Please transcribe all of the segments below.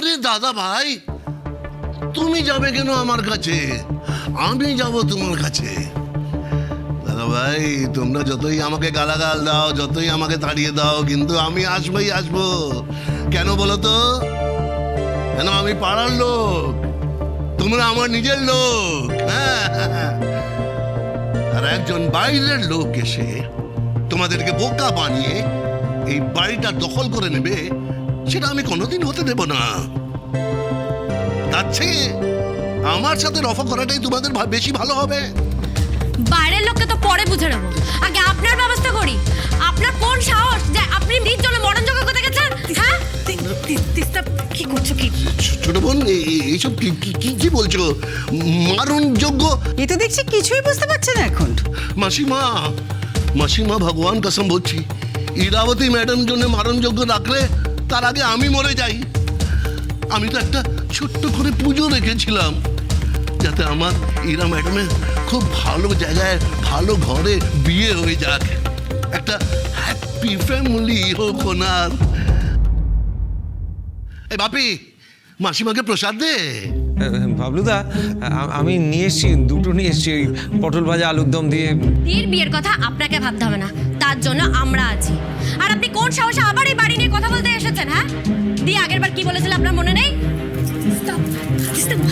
আরে দাদা ভাই, তুমি যাবে কেন আমার কাছে? আমি যাব তোমার কাছে। দাদা ভাই, তোমরা যতই আমাকে গালাগাল দাও, যতই আমাকে তাড়িয়ে দাও, কিন্তু আমি আসবোই আসবো। কেন বলো তো? কেন আমি পাড়ার লোক, তোমরা আমার নিজের লোক। আর একজন বাইরের লোক এসে তোমাদেরকে বোকা বানিয়ে এই বাড়িটা দখল করে নেবে, সেটা আমি কোনোদিন হতে দেব না। তার চেয়ে আমার সাথে রফা করাটাই তোমাদের বেশি ভালো হবে। বাইরের লোককে তো পরে বুঝে নেবো, আগে আপনার ব্যবস্থা করি। আপনার কোন সাহস যে আপনি নির্জনে মরণযোগ্য করতে গেছেন? হ্যাঁ, কি করছো? কি ছোট বোন, এইসব কি বলছো? মারণযোগ্য? এ তো দেখছি কিছুই বুঝতে পারছে না এখন। মাসিমা, মাসিমা, ভগবান কসম বলছি, ইরাবতী ম্যাডাম জন্য মারণযোগ্য রাখলে তার আগে আমি মরে যাই। আমি তো একটা ছোট্ট করে পুজো রেখেছিলাম, যাতে আমার ইরা ম্যাডামের খুব ভালো জায়গায় ভালো ঘরে বিয়ে হয়ে যাক, একটা হ্যাপি ফ্যামিলি হোক ওনার। এই বাপি, মাসিমাকে প্রসাদ দে। বাবলুদা, আমি নিয়ে এসছি, দুটো নিয়ে এসছি, ওই পটল ভাজা আলুর দম দিয়ে। দির বিয়ের কথা আপনাকে ভাবতে হবে না, তার জন্য আমরা আছি। আর আপনি কোন সাহসে আবার এই বাড়ি নিয়ে কথা বলতে এসেছেন? হ্যাঁ, দি আগের বার কি বলেছিল আপনার মনে নেই?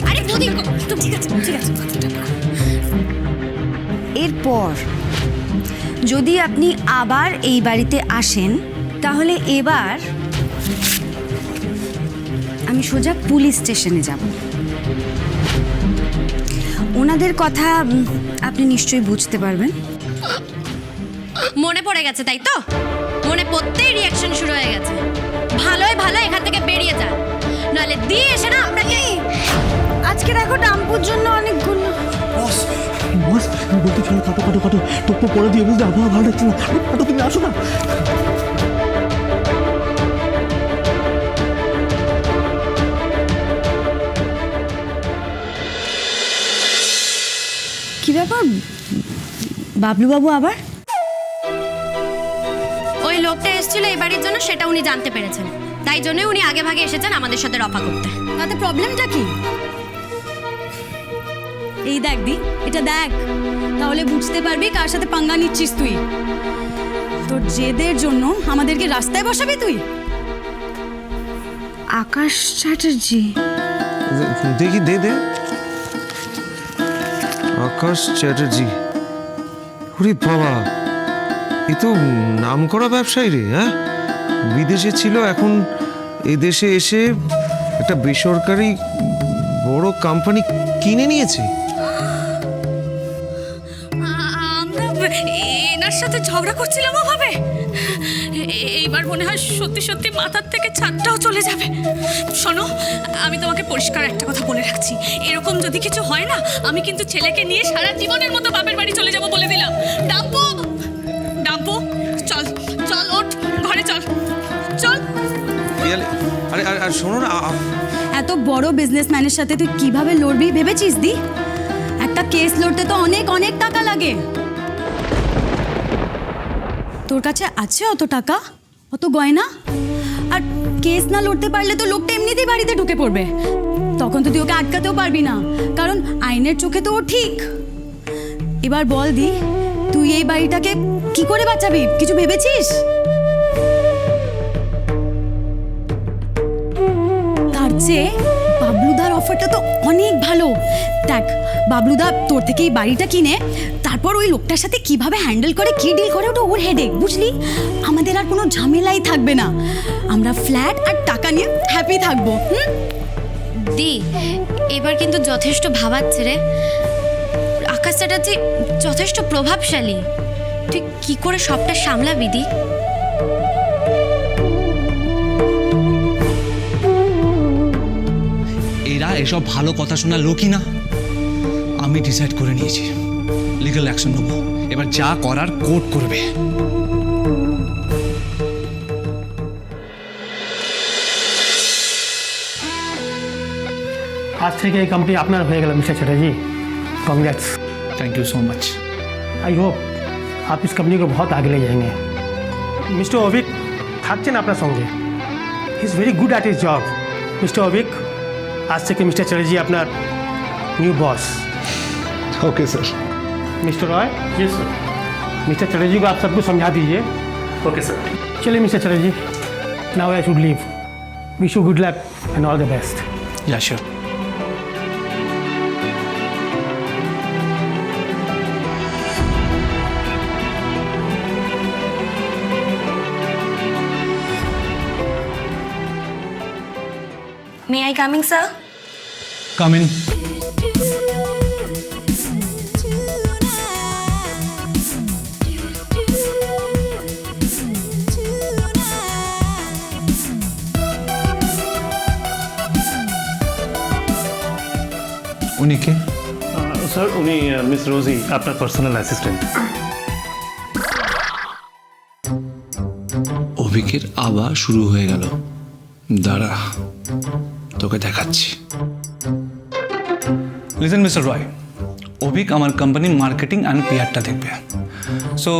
আরে বৌদি, ঠিক আছে ঠিক আছে। এরপর যদি আপনি আবার এই বাড়িতে আসেন, তাহলে এবার আমি সোজা পুলিশ স্টেশনে যাব। ওনাদের কথা আপনি নিশ্চয়ই বুঝতে পারবেন। মনে পড়ে গেছে তাই তো? মনে পড়তেই রিয়াকশন শুরু হয়ে গেছে। ভালোই ভালো এখান থেকে বেরিয়ে যান, নাহলে দিয়ে এসে না আপনাকে। আজকে দেখো ডাম্পুর জন্য অনেকগুলো। বস, আমি বলতে চলো, কাটো কাটো কাটো, টপ্প পরে দিয়ে বুঝতে আবহাওয়া ভালো লাগছে না। কাটো, তুমি আসো না। কি ব্যাপার বাবলুবাবু আবার? ওই লোকটা এসেছিল এই বাড়ির জন্য, সেটা উনি জানতে পেরেছেন, তাই জন্যই উনি আগে ভাগে এসেছেন আমাদের সাথে রফা করতে। তাতে প্রবলেমটা কি? এই দেখ দি, এটা দেখ, তাহলে বুঝতে পারবি কার সাথে পাঙ্গা নিচ্ছিস তুই। তোর জেদের জন্য আমাদেরকে রাস্তায় বসাবি তুই? আকাশ চ্যাটার্জি। দেখি, দে দে। আকাশ চ্যাটার্জি, ওরে বাবা, এ তো নামকরা ব্যবসায়ী রে। হ্যাঁ, বিদেশে ছিল, এখন এদেশে এসে একটা বেসরকারি বড় কোম্পানি কিনে নিয়েছে। আমরা এনার সাথে ঝগড়া করছিলাম ওভাবে। এইবার মনে হয় সত্যি সত্যি মাথার থেকে ছাদটাও চলে যাবে। শোনো, আমি তোমাকে পরিষ্কার একটা কথা বলে রাখছি, এরকম যদি কিছু হয় না, আমি কিন্তু ছেলেকে নিয়ে সারা জীবনের মতো বাপের বাড়ি চলে যাব বলে দিলাম। ডাম্পু, ডাম্পু, চল চল, ওঠ, ঘরে চল, চল। আরে আর শোনো না, এত বড় বিজনেসম্যানের সাথে তুই কিভাবে লড়বি ভেবেছিস দি? একটা কেস লড়তে তো অনেক অনেক টাকা লাগে। তোর কাছে আছে অত টাকা, অত গয়না? আর কেস না লড়তে পারলে তো লোকটা এমনিতেই বাড়িতে ঢুকে পড়বে, তখন তো তুই ওকে আটকাতেও পারবি না, কারণ আইনের চোখে তো ও ঠিক। এবার বল দি, তুই এই বাড়িটাকে কি করে বাঁচাবি? কিছু ভেবেছিস? তার চেয়ে বাবলুদার অফারটা তো অনেক ভালো। দেখ, বাবলুদা তোর থেকে এই বাড়িটা কিনে তারপর ওই লোকটার সাথে কিভাবে হ্যান্ডেল করে, কি ডিল করে, ওটা ওর হেডেক, বুঝলি? আমাদের আর কোনো ঝামেলাই থাকবে না, আমরা ফ্ল্যাট আর টাকা নিয়ে হ্যাপি থাকবো। দি, এবার কিন্তু যথেষ্ট ভাবাচ্ছে রে। আকাশ চ্যাটার্জি যথেষ্ট প্রভাবশালী, তুই কি করে সবটা সামলাবি দি? এরা এসব ভালো কথা শোনা লোকই না। আমি ডিসাইড করে নিয়েছি, লিগ্যাল অ্যাকশন নেবো। এবার যা করার কোর্ট করবে। आज থেকে এই কোম্পানি আপনার হয়ে গেল mister Chatterjee. Congrats. Thank you so much. I hope आप इस कंपनी को बहुत आगे ले जाएंगे। मिस्टर ओविक থাকছেন আপনার সঙ্গে, he is very good at his job. Mr Abhik, আজ থেকে মিস্টার চ্যাটার্জি আপনার new boss. Okay sir. Mr Roy, yes sir. Mr Chatterjee को आप सबको समझा दीजिए। Okay sir. चलिए Mr Chatterjee, now I should leave. Wish you good luck and all the best. Yeah sure. May I coming sir? Come in. উনি কে? Sir उन्हें miss Rosie अपना पर्सनल असिस्टेंट। অভিকের আবার শুরু হয়ে গেল। দাঁড়া, তোকে দেখাচ্ছি। লিসেন মিস্টার রয়, অভিক আমার কোম্পানির মার্কেটিং অ্যান্ড পিআরটা দেখবে। সো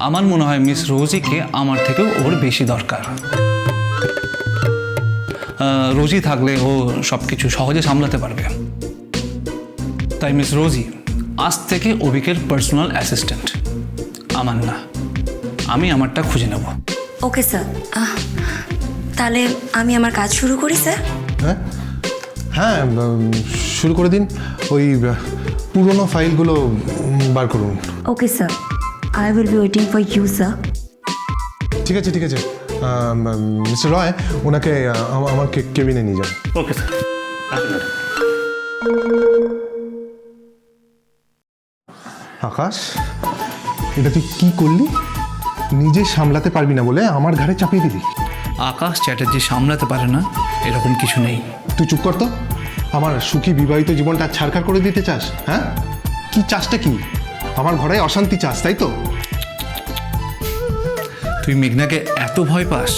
আমার মনে হয় মিস রোজিকে আমার থেকেও ওর বেশি দরকার। রোজি থাকলে ও সব কিছু সহজে সামলাতে পারবে। তাই মিস রোজি আজ থেকে অভিকের পার্সোনাল অ্যাসিস্ট্যান্ট, আমার না। আমি আমারটা খুঁজে নেব। ওকে স্যার, তাহলে আমি আমার কাজ শুরু করি স্যার? হ্যাঁ হ্যাঁ, শুরু করে দিন। ওই পুরনো ফাইলগুলো বার করুন। Okay sir, I will be waiting for you sir. ঠিক আছে ঠিক আছে, মিস্টার রয় ওনাকে আমার কেবিনে নিয়ে যান। Okay sir. আকাশ, এটা তুই কি করলি? নিজে সামলাতে পারবি না বলে আমার ঘাড়ে চাপিয়ে দিলি। আকাশ চ্যাটার্জি সামলাতে পারে না এরকম কিছু নেই। তুই চুপ কর তো। আমার সুখী বিবাহিত জীবনটা ছাড়খাড় করে দিতে চাস? হ্যাঁ, কি চাসটা কি? আমার ঘরে অশান্তি চাস, তাই তো? তুই মেঘনাকে এত ভয় পাস?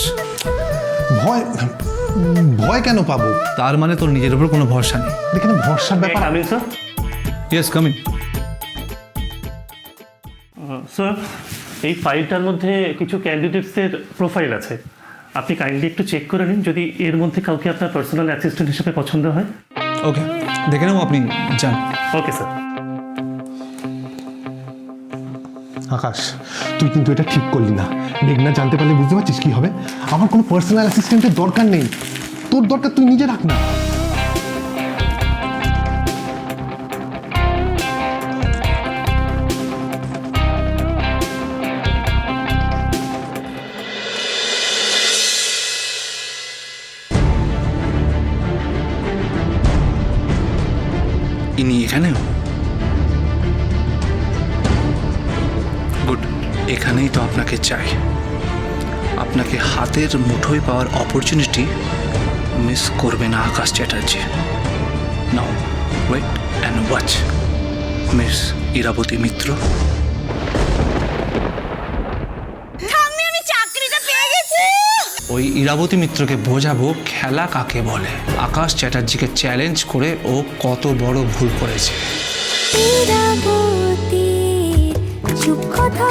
ভয় ভয় কেন পাবো? তার মানে তোর নিজের উপর কোনো ভরসা নেই। এখানে ভরসার ব্যাপার। Kameng sir. Yes, coming. Sir, এই ফাইলটার মধ্যে কিছু ক্যান্ডিডেটসের প্রোফাইল আছে, আপনি কাইন্ডলি একটু চেক করে নিন যদি এর মধ্যে কাউকে আপনার পার্সোনাল অ্যাসিস্ট্যান্ট হিসেবে পছন্দ হয়। ওকে, দেখে নেবো, আপনি যান। Okay sir. আকাশ, তুই কিন্তু এটা ঠিক করলি না। মেঘনা জানতে পারলে বুঝতে পারছিস কি হবে? আমার কোনো পার্সোনাল অ্যাসিস্ট্যান্টের দরকার নেই। তোর দরকার তুই নিজে রাখ না। ইনি এখানেও? গুড, এখানেই তো আপনাকে চাই। আপনাকে হাতের মুঠোয় পাওয়ার অপরচুনিটি মিস করবে না Akash Chatterjee. Now wait and watch miss Irabati Mitra. ওই ইরাবতী মিত্রকে বোঝাবো খেলা কাকে বলে। আকাশ চ্যাটার্জিকে চ্যালেঞ্জ করে ও কত বড় ভুল করেছে। চুপ কথা